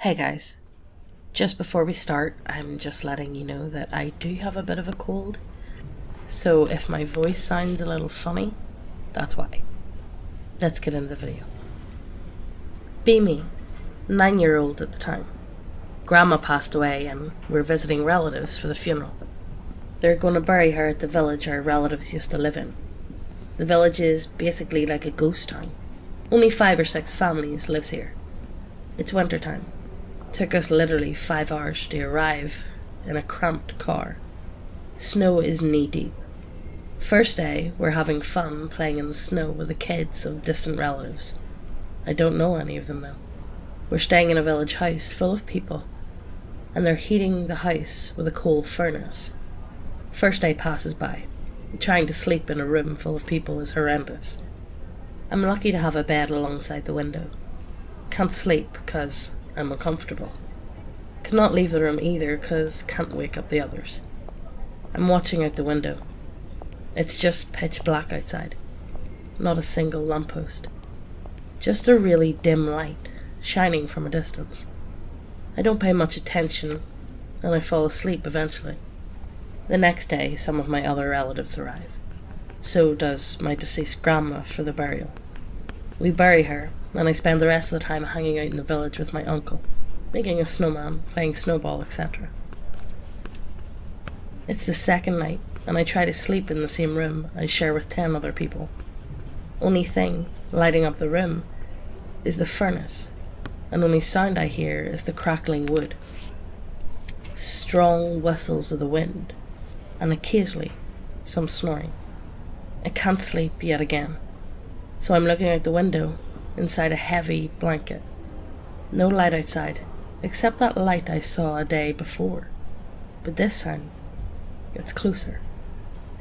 Hey guys, just before we start, I'm just letting you know that I do have a bit of a cold, so if my voice sounds a little funny, that's why. Let's get into the video. Beamy, 9-year-old at the time. Grandma passed away and we're visiting relatives for the funeral. They're going to bury her at the village our relatives used to live in. The village is basically like a ghost town. Only 5 or 6 families lives here. It's winter time. Took us literally 5 hours to arrive in a cramped car. Snow is knee deep. First day, we're having fun playing in the snow with the kids of distant relatives. I don't know any of them though. We're staying in a village house full of people, and they're heating the house with a coal furnace. First day passes by. Trying to sleep in a room full of people is horrendous. I'm lucky to have a bed alongside the window. Can't sleep because I'm uncomfortable. Cannot leave the room either because can't wake up the others. I'm watching out the window. It's just pitch black outside. Not a single lamppost. Just a really dim light shining from a distance. I don't pay much attention and I fall asleep eventually. The next day, some of my other relatives arrive. So does my deceased grandma for the burial. We bury her, and I spend the rest of the time hanging out in the village with my uncle, making a snowman, playing snowball, etc. It's the second night, and I try to sleep in the same room I share with 10 other people. Only thing lighting up the room is the furnace, and only sound I hear is the crackling wood. Strong whistles of the wind, and occasionally some snoring. I can't sleep yet again, so I'm looking out the window inside a heavy blanket. No light outside, except that light I saw a day before. But this time, it's closer.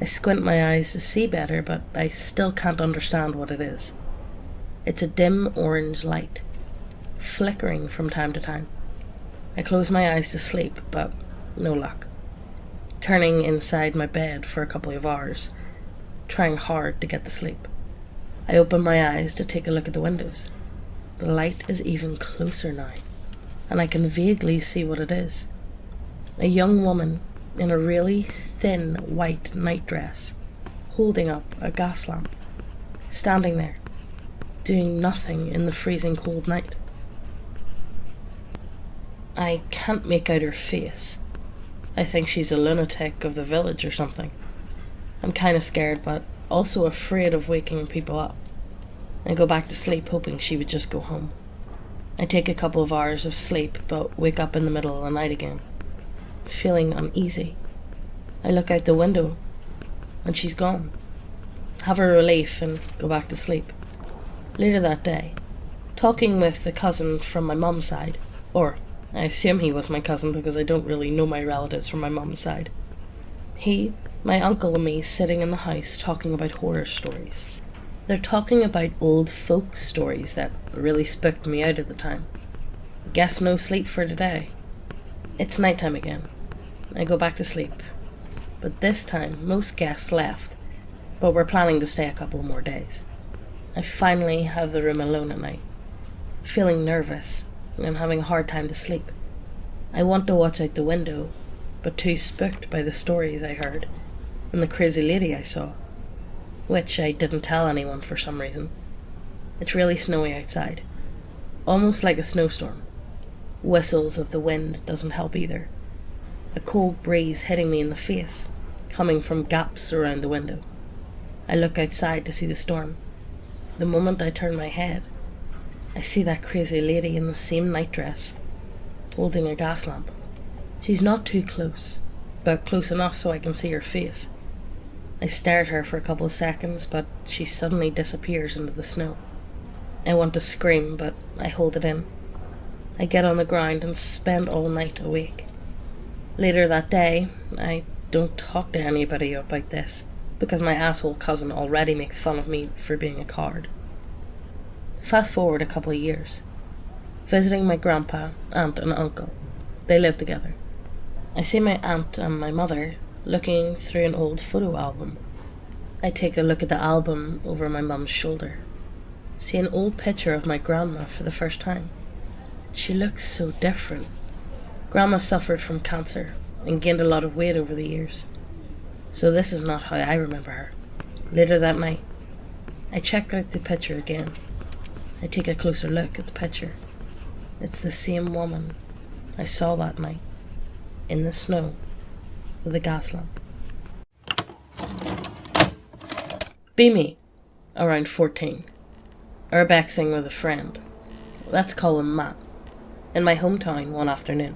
I squint my eyes to see better, but I still can't understand what it is. It's a dim orange light, flickering from time to time. I close my eyes to sleep, but no luck. Turning inside my bed for a couple of hours, trying hard to get to sleep. I open my eyes to take a look at the windows. The light is even closer now, and I can vaguely see what it is. A young woman in a really thin white nightdress, holding up a gas lamp, standing there, doing nothing in the freezing cold night. I can't make out her face. I think she's a lunatic of the village or something. I'm kinda scared, but also afraid of waking people up. I go back to sleep hoping she would just go home. I take a couple of hours of sleep, but wake up in the middle of the night again, feeling uneasy. I look out the window, and she's gone. Have a relief and go back to sleep. Later that day, talking with the cousin from my mum's side, or I assume he was my cousin because I don't really know my relatives from my mum's side. He, my uncle and me sitting in the house talking about horror stories. They're talking about old folk stories that really spooked me out at the time. Guess no sleep for today. It's nighttime again. I go back to sleep. But this time, most guests left, but we're planning to stay a couple more days. I finally have the room alone at night, feeling nervous and having a hard time to sleep. I want to watch out the window, but too spooked by the stories I heard and the crazy lady I saw, which I didn't tell anyone for some reason. It's really snowy outside, almost like a snowstorm. Whistles of the wind doesn't help either. A cold breeze hitting me in the face, coming from gaps around the window. I look outside to see the storm. The moment I turn my head, I see that crazy lady in the same nightdress, holding a gas lamp. She's not too close, but close enough so I can see her face. I stare at her for a couple of seconds, but she suddenly disappears into the snow. I want to scream, but I hold it in. I get on the ground and spend all night awake. Later that day, I don't talk to anybody about this, because my asshole cousin already makes fun of me for being a coward. Fast forward a couple of years. Visiting my grandpa, aunt and uncle. They live together. I see my aunt and my mother looking through an old photo album. I take a look at the album over my mum's shoulder. See an old picture of my grandma for the first time. She looks so different. Grandma suffered from cancer and gained a lot of weight over the years. So this is not how I remember her. Later that night, I check out the picture again. I take a closer look at the picture. It's the same woman I saw that night, in the snow, with a gas lamp. Be me, around 14. Urbexing with a friend. Let's call him Matt. In my hometown one afternoon.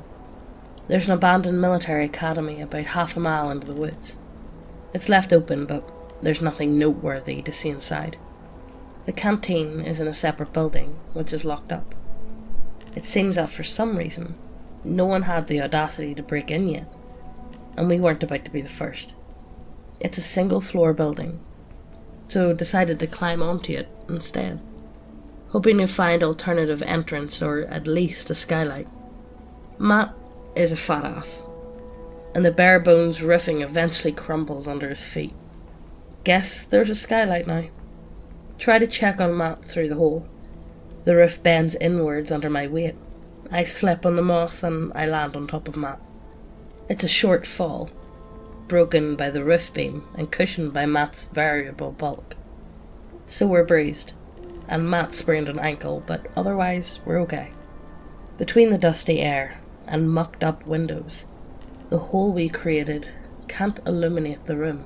There's an abandoned military academy about half a mile into the woods. It's left open, but there's nothing noteworthy to see inside. The canteen is in a separate building, which is locked up. It seems that for some reason, no one had the audacity to break in yet, and we weren't about to be the first. It's a single-floor building, so decided to climb onto it instead, hoping to find alternative entrance or at least a skylight. Matt is a fat ass, and the bare bones roofing eventually crumbles under his feet. Guess there's a skylight now. Try to check on Matt through the hole. The roof bends inwards under my weight. I slip on the moss and I land on top of Matt. It's a short fall, broken by the roof beam and cushioned by Matt's variable bulk. So we're bruised, and Matt sprained an ankle, but otherwise we're okay. Between the dusty air and mucked up windows, the hole we created can't illuminate the room.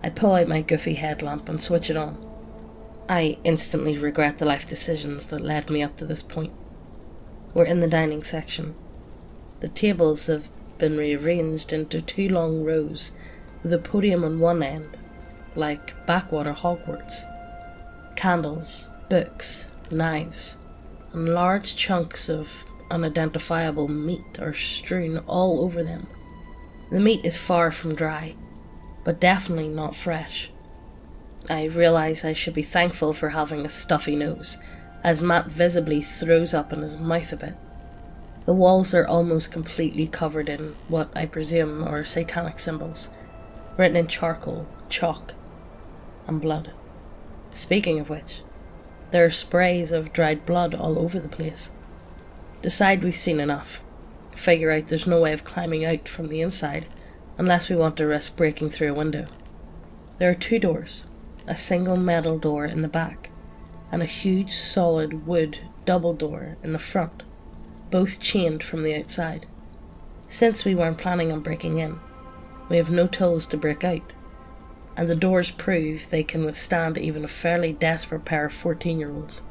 I pull out my goofy headlamp and switch it on. I instantly regret the life decisions that led me up to this point. We're in the dining section. The tables have been rearranged into 2 long rows with a podium on one end, like backwater Hogwarts. Candles, books, knives, and large chunks of unidentifiable meat are strewn all over them. The meat is far from dry, but definitely not fresh. I realise I should be thankful for having a stuffy nose, as Matt visibly throws up in his mouth a bit. The walls are almost completely covered in what I presume are satanic symbols, written in charcoal, chalk, and blood. Speaking of which, there are sprays of dried blood all over the place. Decide we've seen enough. Figure out there's no way of climbing out from the inside, unless we want to risk breaking through a window. There are 2 doors, a single metal door in the back, and a huge solid wood double door in the front, both chained from the outside. Since we weren't planning on breaking in, we have no tools to break out, and the doors prove they can withstand even a fairly desperate pair of 14-year-olds.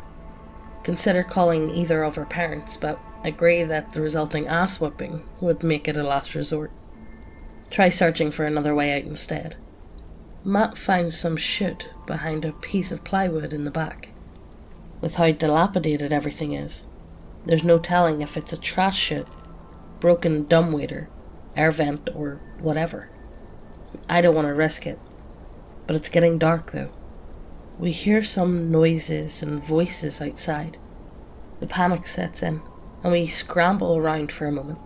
Consider calling either of our parents, but agree that the resulting ass-whipping would make it a last resort. Try searching for another way out instead. Matt finds some chute behind a piece of plywood in the back. With how dilapidated everything is, there's no telling if it's a trash chute, broken dumbwaiter, air vent, or whatever. I don't want to risk it, but it's getting dark though. We hear some noises and voices outside. The panic sets in, and we scramble around for a moment.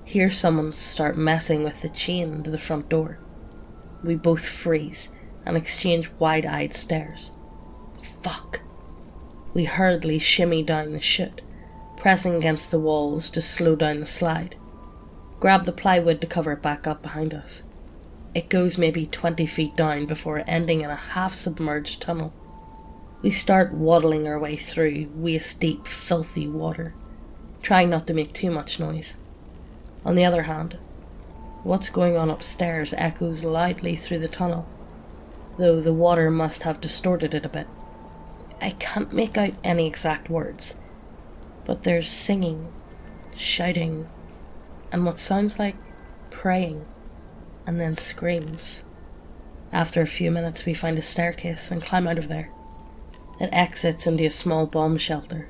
Hear someone start messing with the chain to the front door. We both freeze and exchange wide-eyed stares. Fuck. We hurriedly shimmy down the chute, pressing against the walls to slow down the slide. Grab the plywood to cover it back up behind us. It goes maybe 20 feet down before ending in a half-submerged tunnel. We start waddling our way through waist-deep, filthy water, trying not to make too much noise. On the other hand, what's going on upstairs echoes loudly through the tunnel, though the water must have distorted it a bit. I can't make out any exact words, but there's singing, shouting, and what sounds like praying, and then screams. After a few minutes we find a staircase and climb out of there. It exits into a small bomb shelter.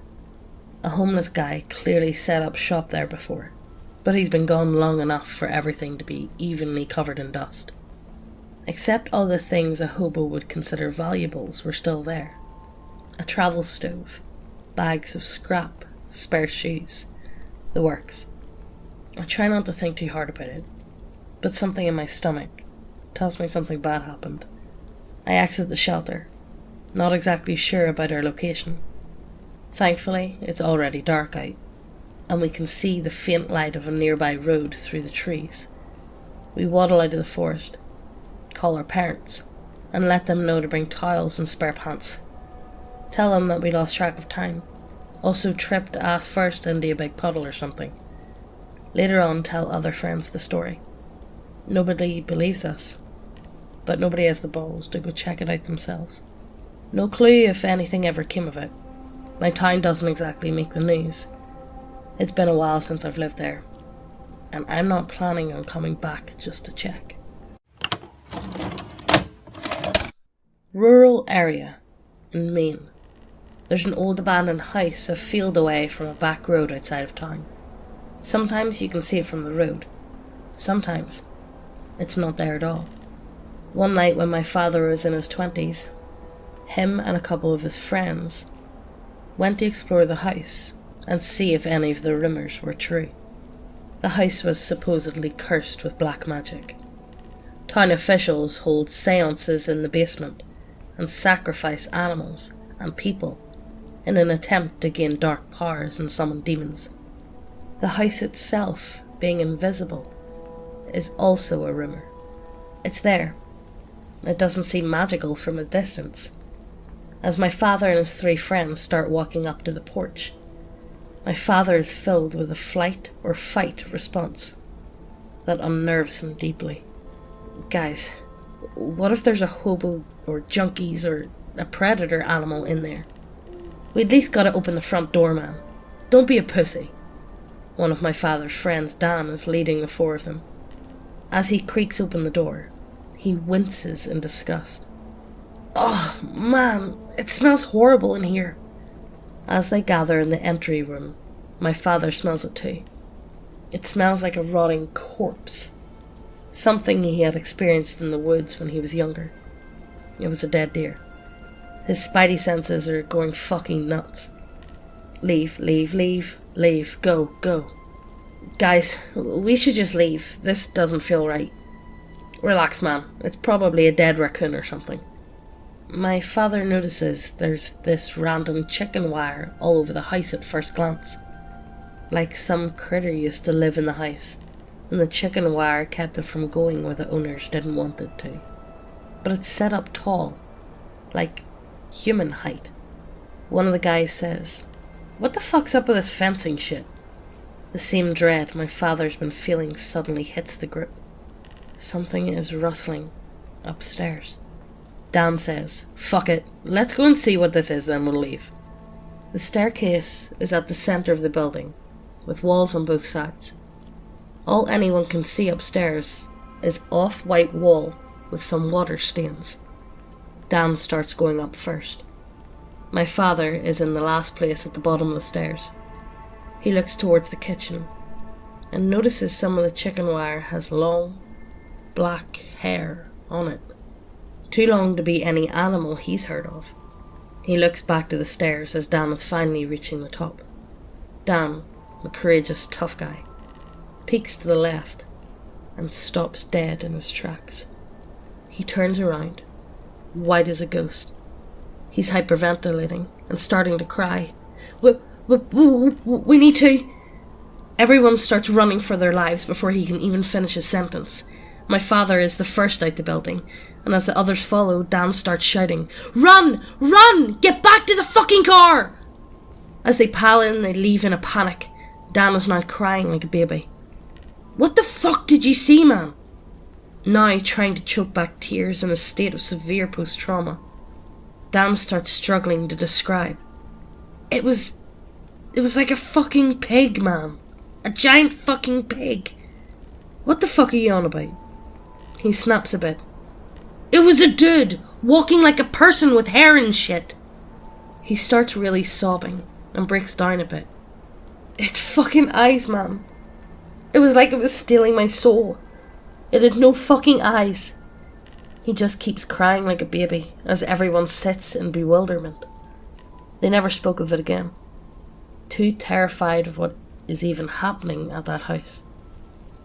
A homeless guy clearly set up shop there before, but he's been gone long enough for everything to be evenly covered in dust. Except all the things a hobo would consider valuables were still there. A travel stove, bags of scrap, spare shoes, the works. I try not to think too hard about it, but something in my stomach tells me something bad happened. I exit the shelter, not exactly sure about our location. Thankfully, it's already dark out, and we can see the faint light of a nearby road through the trees. We waddle out of the forest, call our parents, and let them know to bring towels and spare pants. Tell them that we lost track of time, also tripped ass first into a big puddle or something. Later on, tell other friends the story. Nobody believes us, but nobody has the balls to go check it out themselves. No clue if anything ever came of it. My town doesn't exactly make the news. It's been a while since I've lived there, and I'm not planning on coming back just to check. Rural area in Maine. There's an old abandoned house a field away from a back road outside of town. Sometimes you can see it from the road. Sometimes it's not there at all. One night when my father was in his 20s, him and a couple of his friends went to explore the house and see if any of the rumours were true. The house was supposedly cursed with black magic. Town officials hold seances in the basement and sacrifice animals and people in an attempt to gain dark powers and summon demons. The house itself, being invisible, is also a rumour. It's there. It doesn't seem magical from a distance. As my father and his 3 friends start walking up to the porch, my father is filled with a flight or fight response that unnerves him deeply. Guys, what if there's a hobo or junkies or a predator animal in there? We at least gotta open the front door, man. Don't be a pussy. One of my father's friends, Dan, is leading the 4 of them. As he creaks open the door, he winces in disgust. Oh, man, it smells horrible in here. As they gather in the entry room, my father smells it too. It smells like a rotting corpse. Something he had experienced in the woods when he was younger. It was a dead deer. His spidey senses are going fucking nuts. Leave, leave, leave, leave, go, go. Guys, we should just leave. This doesn't feel right. Relax, man. It's probably a dead raccoon or something. My father notices there's this random chicken wire all over the house at first glance. Like some critter used to live in the house, and the chicken wire kept it from going where the owners didn't want it to. But it's set up tall, like human height. One of the guys says, "What the fuck's up with this fencing shit?" The same dread my father's been feeling suddenly hits the group. Something is rustling upstairs. Dan says, "Fuck it, let's go and see what this is, then we'll leave." The staircase is at the centre of the building, with walls on both sides. All anyone can see upstairs is off-white wall with some water stains. Dan starts going up first. My father is in the last place at the bottom of the stairs. He looks towards the kitchen and notices some of the chicken wire has long, black hair on it. Too long to be any animal he's heard of. He looks back to the stairs as Dan is finally reaching the top. Dan, the courageous tough guy, peeks to the left and stops dead in his tracks. He turns around, white as a ghost. He's hyperventilating and starting to cry. We need to... Everyone starts running for their lives before he can even finish his sentence. My father is the first out the building, and as the others follow, Dan starts shouting, "Run! Run! Get back to the fucking car!" As they pile in, they leave in a panic. Dan is now crying like a baby. "What the fuck did you see, man?" Now trying to choke back tears in a state of severe post-trauma. Dan starts struggling to describe. It was like a fucking pig, man. A giant fucking pig. "What the fuck are you on about?" He snaps a bit. "It was a dude, walking like a person with hair and shit." He starts really sobbing and breaks down a bit. "Its fucking eyes, man. It was like it was stealing my soul. It had no fucking eyes." He just keeps crying like a baby as everyone sits in bewilderment. They never spoke of it again. Too terrified of what is even happening at that house.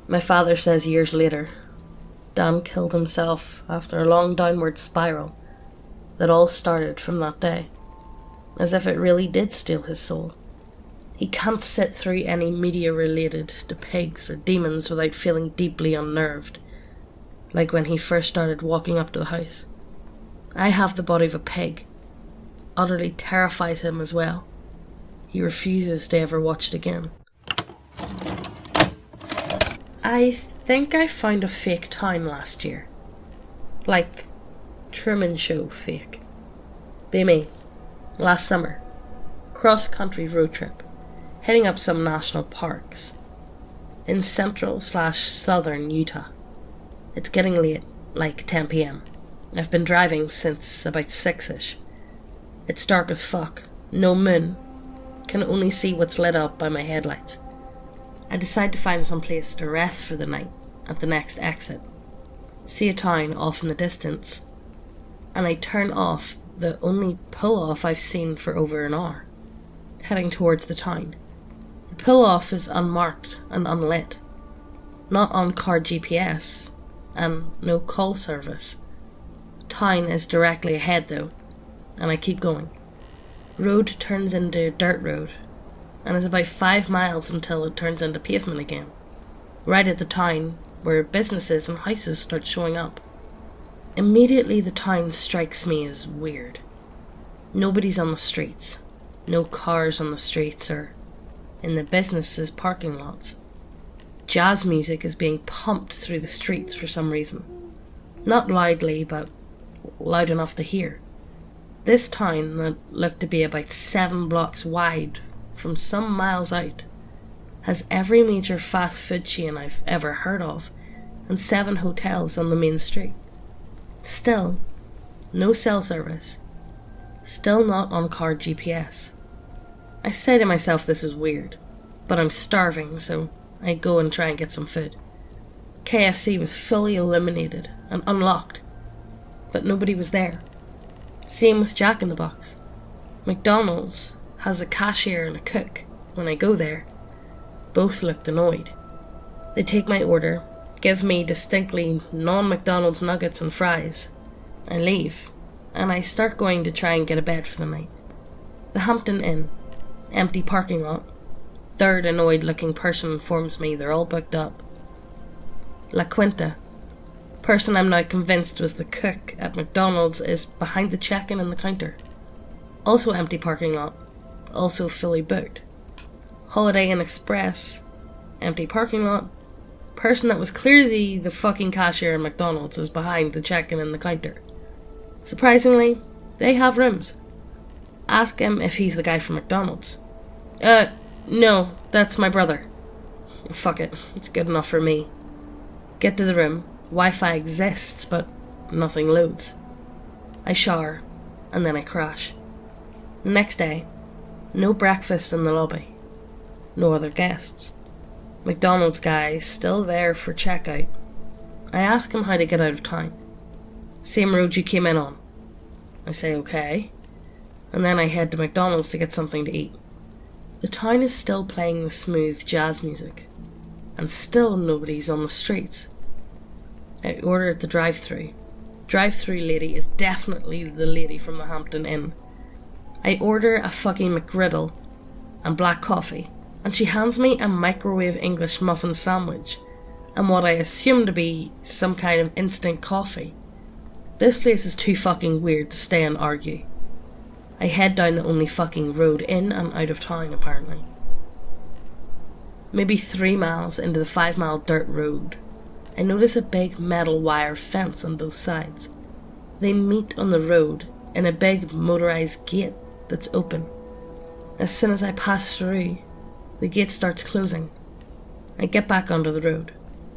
My father says years later, Dan killed himself after a long downward spiral that all started from that day, as if it really did steal his soul. He can't sit through any media related to pigs or demons without feeling deeply unnerved, like when he first started walking up to the house. I have the body of a pig. Utterly terrifies him as well. He refuses to ever watch it again. I think I found a fake town last year. Like Truman Show fake. Be me. Last summer. Cross-country road trip. Heading up some national parks. In central/southern Utah. It's getting late, like 10 p.m. I've been driving since about 6-ish. It's dark as fuck. No moon. Can only see what's lit up by my headlights. I decide to find some place to rest for the night at the next exit. See a town off in the distance, and I turn off the only pull-off I've seen for over an hour, heading towards the town. The pull-off is unmarked and unlit, not on car GPS, and no call service. Town is directly ahead though, and I keep going. Road turns into dirt road, and is about 5 miles until it turns into pavement again, right at the town where businesses and houses start showing up. Immediately the town strikes me as weird. Nobody's on the streets, no cars on the streets or in the businesses' parking lots. Jazz music is being pumped through the streets for some reason. Not loudly, but loud enough to hear. This town, that looked to be about 7 blocks wide from some miles out, has every major fast food chain I've ever heard of and 7 hotels on the main street. Still, no cell service. Still not on car GPS. I say to myself this is weird, but I'm starving, so I go and try and get some food. KFC was fully illuminated and unlocked, but nobody was there. Same with Jack in the Box. McDonald's has a cashier and a cook. When I go there, both looked annoyed. They take my order, give me distinctly non-McDonald's nuggets and fries. I leave, and I start going to try and get a bed for the night. The Hampton Inn, empty parking lot. Third annoyed looking person informs me they're all booked up. La Quinta, person I'm now convinced was the cook at McDonald's, is behind the check-in and the counter. Also empty parking lot, also fully booked. Holiday Inn Express, empty parking lot. Person that was clearly the fucking cashier at McDonald's is behind the check-in and the counter. Surprisingly, they have rooms. Ask him if he's the guy from McDonald's. No, that's my brother. Fuck it, it's good enough for me. Get to the room. Wi-Fi exists, but nothing loads. I shower, and then I crash. The next day, no breakfast in the lobby. No other guests. McDonald's guy still there for checkout. I ask him how to get out of town. Same road you came in on. I say okay, and then I head to McDonald's to get something to eat. The town is still playing the smooth jazz music, and still nobody's on the streets. I order at the drive-thru. Drive-thru lady is definitely the lady from the Hampton Inn. I order a fucking McGriddle and black coffee, and she hands me a microwave English muffin sandwich and what I assume to be some kind of instant coffee. This place is too fucking weird to stay and argue. I head down the only fucking road in and out of town, apparently. Maybe 3 miles into the 5-mile dirt road, I notice a big metal wire fence on both sides. They meet on the road in a big motorized gate that's open. As soon as I pass through, the gate starts closing. I get back onto the road.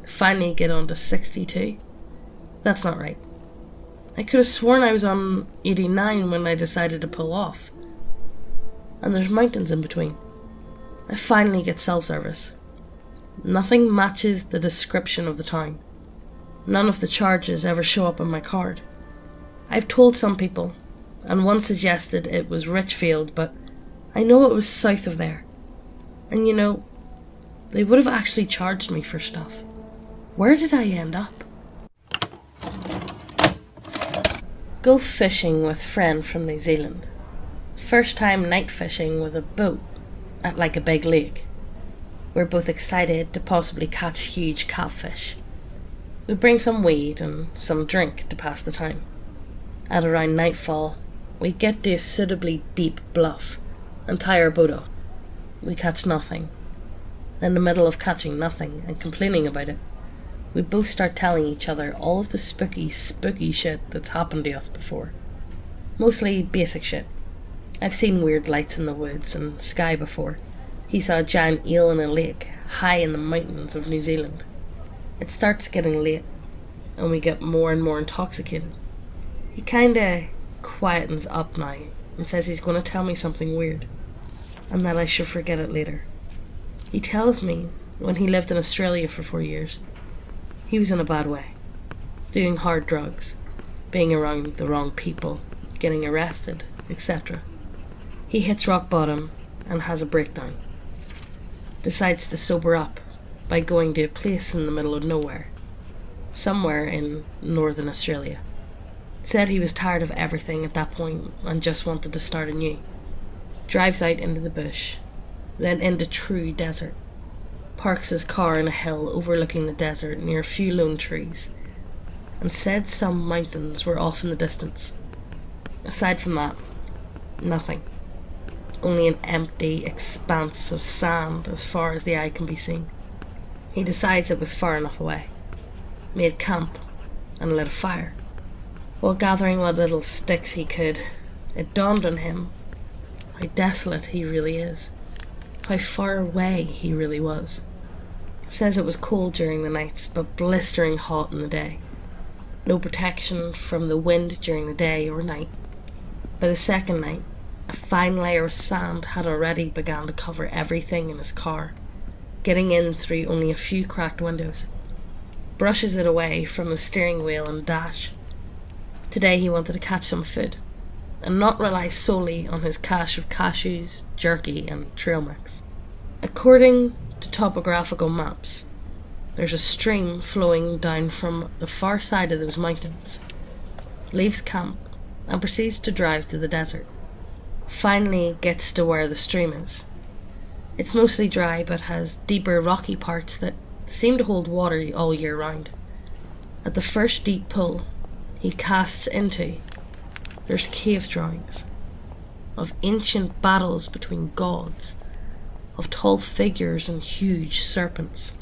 Finally get onto 62. That's not right. I could have sworn I was on 89 when I decided to pull off. And there's mountains in between. I finally get cell service. Nothing matches the description of the town. None of the charges ever show up on my card. I've told some people, and one suggested it was Richfield, but I know it was south of there. And you know, they would have actually charged me for stuff. Where did I end up? Go fishing with friend from New Zealand. First time night fishing with a boat. at like a big lake. We're both excited to possibly catch huge catfish. We bring some weed and some drink to pass the time. At around nightfall, we get to a suitably deep bluff and tie our boat off. We catch nothing. In the middle of catching nothing and complaining about it, we both start telling each other all of the spooky shit that's happened to us before. Mostly basic shit. I've seen weird lights in the woods and sky before. He saw a giant eel in a lake high in the mountains of New Zealand. It starts getting late, and we get more and more intoxicated. He kinda quietens up now and says he's going to tell me something weird, and that I should forget it later. He tells me when he lived in Australia for 4 years, he was in a bad way, doing hard drugs, being around the wrong people, getting arrested, etc. He hits rock bottom and has a breakdown. Decides to sober up by going to a place in the middle of nowhere, somewhere in northern Australia. Said he was tired of everything at that point and just wanted to start anew. Drives out into the bush, then into true desert. Parks his car in a hill overlooking the desert near a few lone trees, and said some mountains were off in the distance. Aside from that, nothing. Only an empty expanse of sand as far as the eye can be seen. He decides it was far enough away, made camp, and lit a fire. While gathering what little sticks he could, it dawned on him how desolate he really is, how far away he really was. Says it was cold during the nights, but blistering hot in the day. No protection from the wind during the day or night. By the second night, a fine layer of sand had already begun to cover everything in his car, getting in through only a few cracked windows. Brushes it away from the steering wheel and dash. Today he wanted to catch some food, and not rely solely on his cache of cashews, jerky, and trail mix. According to topographical maps, there's a stream flowing down from the far side of those mountains. Leaves camp and proceeds to drive to the desert. Finally gets to where the stream is. It's mostly dry but has deeper rocky parts that seem to hold water all year round. At the first deep pull he casts into, there's cave drawings of ancient battles between gods, of tall figures and huge serpents.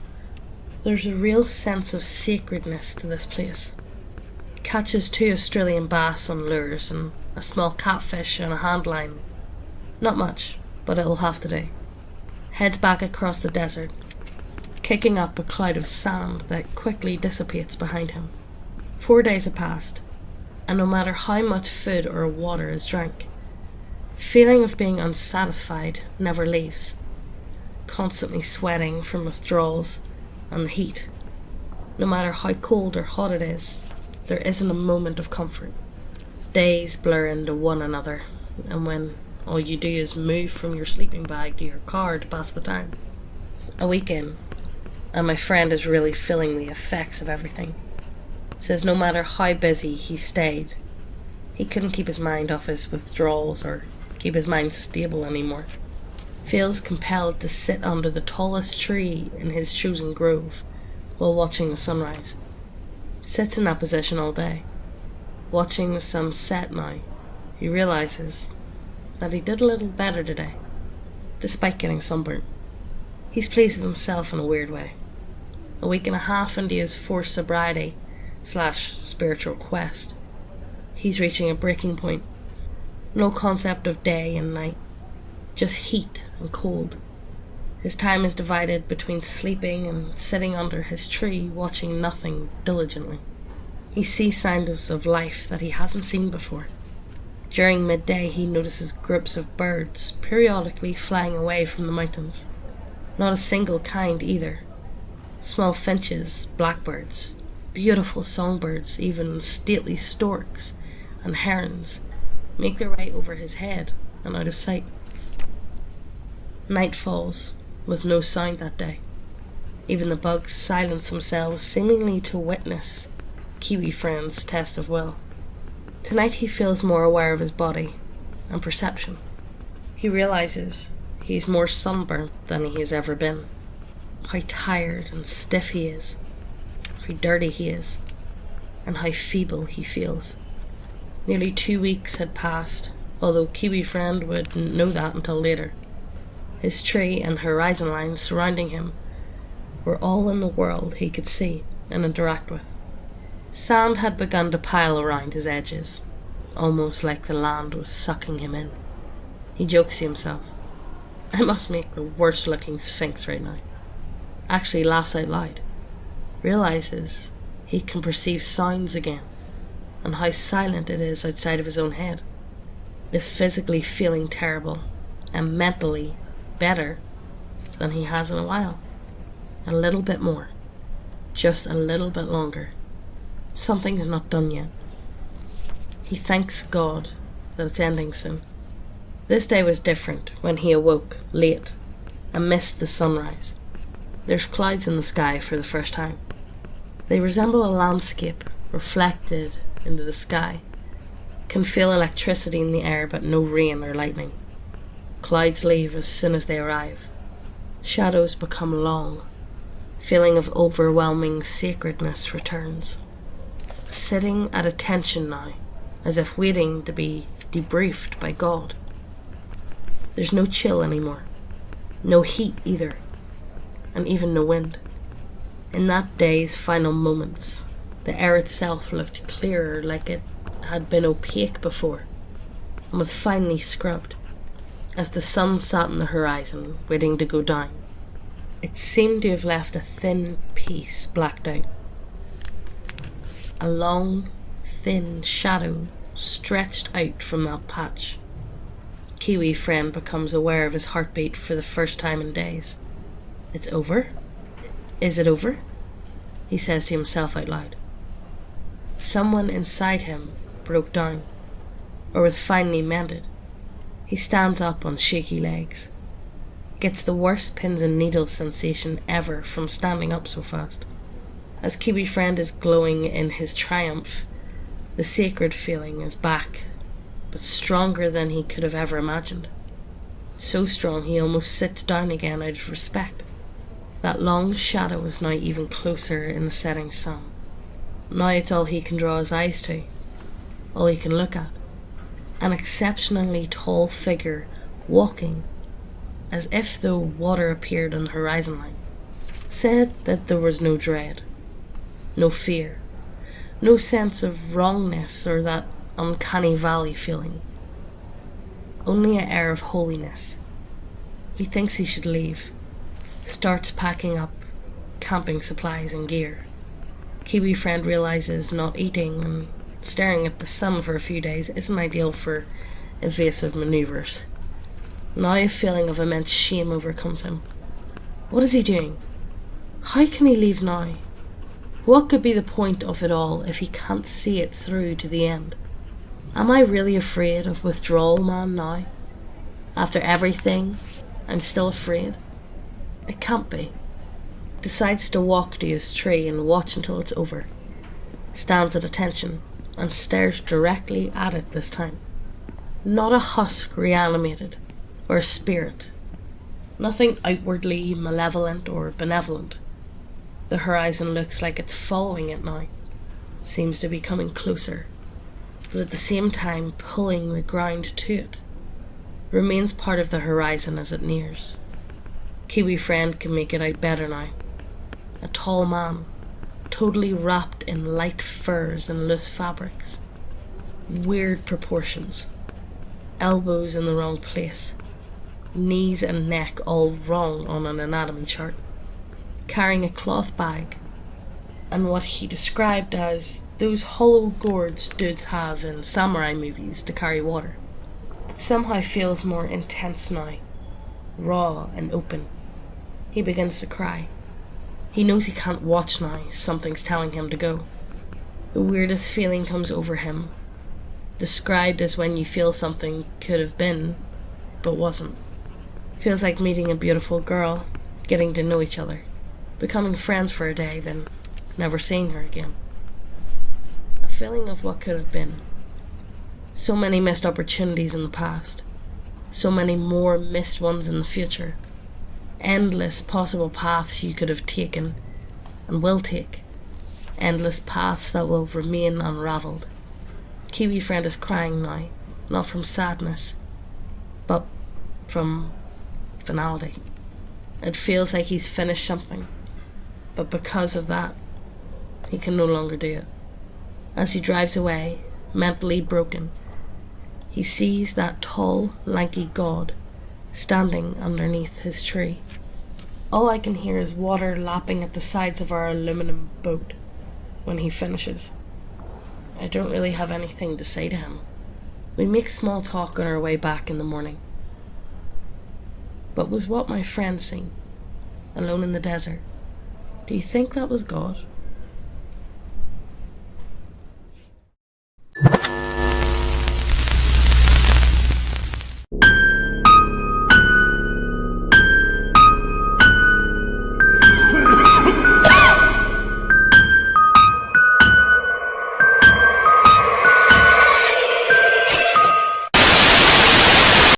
There's a real sense of sacredness to this place. Catches 2 Australian bass on lures and a small catfish on a hand line. Not much, but it'll have to do. Heads back across the desert, kicking up a cloud of sand that quickly dissipates behind him. 4 days have passed, and no matter how much food or water is drank, feeling of being unsatisfied never leaves. Constantly sweating from withdrawals and the heat. No matter how cold or hot it is, there isn't a moment of comfort. Days blur into one another, and when all you do is move from your sleeping bag to your car to pass the time. A week in, and my friend is really feeling the effects of everything. Says no matter how busy he stayed, he couldn't keep his mind off his withdrawals or keep his mind stable anymore. Feels compelled to sit under the tallest tree in his chosen grove while watching the sunrise. Sits in that position all day. Watching the sun set now, he realizes that he did a little better today, despite getting sunburnt. He's pleased with himself in a weird way. A week and a half into his forced sobriety / spiritual quest, he's reaching a breaking point. No concept of day and night, just heat and cold. His time is divided between sleeping and sitting under his tree watching nothing diligently. He sees signs of life that he hasn't seen before. During midday he notices groups of birds periodically flying away from the mountains. Not a single kind either. Small finches, blackbirds, beautiful songbirds, even stately storks and herons make their way over his head and out of sight. Night falls, with no sound that day. Even the bugs silence themselves, seemingly to witness Kiwi friend's test of will. Tonight he feels more aware of his body and perception. He realizes He's more sunburnt than he has ever been. How tired and stiff he is. How dirty he is. And how feeble he feels. Nearly 2 weeks had passed, although Kiwi Friend wouldn't know that until later. His tree and horizon lines surrounding him were all in the world he could see and interact with. Sand had begun to pile around his edges, almost like the land was sucking him in. He jokes to himself, I must make the worst looking sphinx right now. Actually laughs out loud. Realizes he can perceive sounds again, and how silent it is outside of his own head. Is physically feeling terrible, and mentally better than he has in a while. A little bit more. Just a little bit longer. Something's not done yet. He thanks God that it's ending soon. This day was different when he awoke late and missed the sunrise. There's clouds in the sky for the first time. They resemble a landscape reflected into the sky. Can feel electricity in the air but no rain or lightning. Clouds leave as soon as they arrive. Shadows become long. Feeling of overwhelming sacredness returns. Sitting at attention now, as if waiting to be debriefed by God. There's no chill anymore. No heat either. And even no wind. In that day's final moments, the air itself looked clearer, like it had been opaque before, and was finally scrubbed, as the sun sat on the horizon, waiting to go down. It seemed to have left a thin piece blacked out. A long, thin shadow stretched out from that patch. Kiwi Friend becomes aware of his heartbeat for the first time in days. It's over? Is it over? He says to himself out loud. Someone inside him broke down, or was finally mended. He stands up on shaky legs. Gets the worst pins and needles sensation ever from standing up so fast. As Kiwi Friend is glowing in his triumph, the sacred feeling is back, but stronger than he could have ever imagined. So strong he almost sits down again out of respect. That long shadow is now even closer in the setting sun. Now it's all he can draw his eyes to, all he can look at. An exceptionally tall figure walking, as if though water appeared on the horizon line. Said that there was no dread, no fear, no sense of wrongness or that uncanny valley feeling. Only an air of holiness. He thinks he should leave. Starts packing up camping supplies and gear. Kiwi Friend realizes not eating and staring at the sun for a few days isn't ideal for evasive maneuvers. Now a feeling of immense shame overcomes him. What is he doing? How can he leave now? What could be the point of it all if he can't see it through to the end? Am I really afraid of Withdrawal Man now? After everything, I'm still afraid? It can't be. Decides to walk to his tree and watch until it's over. Stands at attention and stares directly at it this time. Not a husk reanimated, or a spirit. Nothing outwardly malevolent or benevolent. The horizon looks like it's following it now. Seems to be coming closer, but at the same time pulling the ground to it. Remains part of the horizon as it nears. Kiwi Friend can make it out better now. A tall man, totally wrapped in light furs and loose fabrics. Weird proportions. Elbows in the wrong place. Knees and neck all wrong on an anatomy chart. Carrying a cloth bag, and what he described as those hollow gourds dudes have in samurai movies to carry water. It somehow feels more intense now, raw and open. He begins to cry. He knows he can't watch now, something's telling him to go. The weirdest feeling comes over him, described as when you feel something could have been, but wasn't. Feels like meeting a beautiful girl, getting to know each other, becoming friends for a day, then never seeing her again. A feeling of what could have been. So many missed opportunities in the past. So many more missed ones in the future. Endless possible paths you could have taken and will take. Endless paths that will remain unravelled. Kiwi friend is crying now, not from sadness, but from finality. It feels like he's finished something, but because of that, he can no longer do it. As he drives away, mentally broken, he sees that tall, lanky god standing underneath his tree. All I can hear is water lapping at the sides of our aluminum boat when he finishes. I don't really have anything to say to him. We make small talk on our way back in the morning. But was what my friend seen, alone in the desert, do you think that was God?